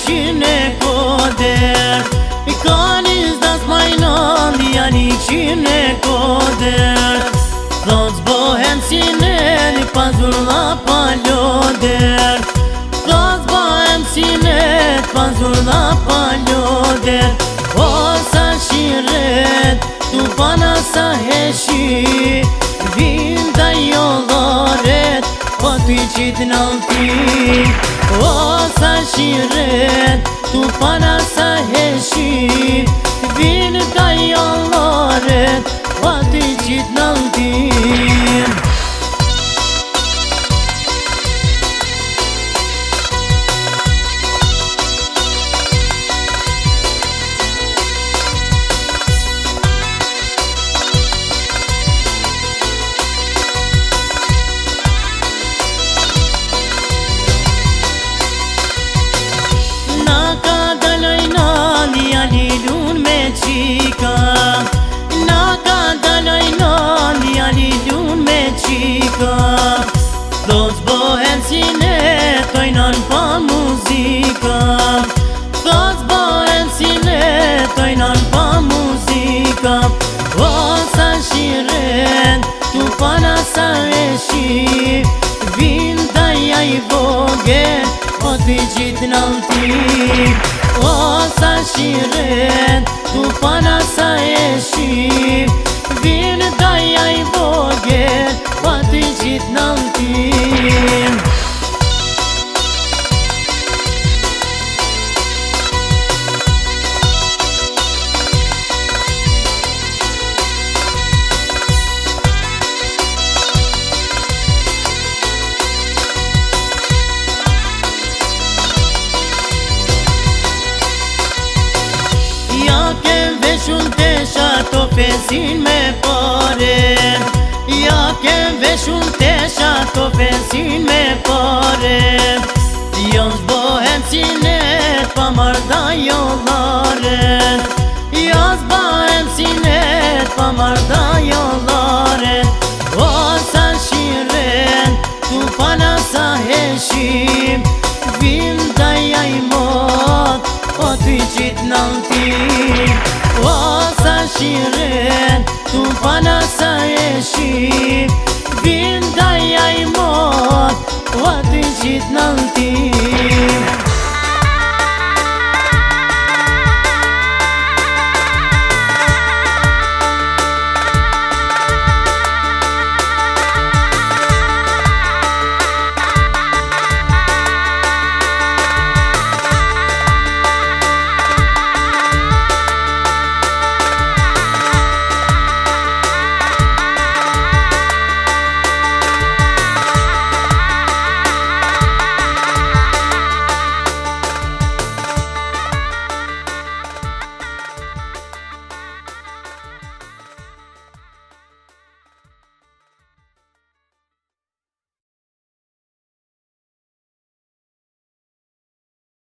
qine koder I kanis das majnal janë I qine koder Thot zbohem si nedi pazur la paloder Thot zbohem si nedi pazur la paloder O sa shiret tu pana sa heshi Vinda jollaret po ty qit nalti O sa shiret tu pana sa heshi Vinda jollaret po ty qit nalti Na ka daloj nali alilun me qika Thot zbohem si ne tojnon pa muzika Thot zbohem si ne tojnon pa muzika O sa shiren tu pana sa eshi Vinda ja I vogel o ty gjit nalti O sa shiren tu pana sa eshi Vinda ja I vogel po ty gjit nalti Veshun tesha to fesin me pare Ja kem veshun tesha to fesin me pare Jo zbohem si net pa marda jollare Jo zbohem si net pa marda jollare O sa shiren tu pana sa heshim Vinda ja I mot o ty qit nalti O sa shiren tu pana sa eshi Vinda ja I mot o ty qit nalti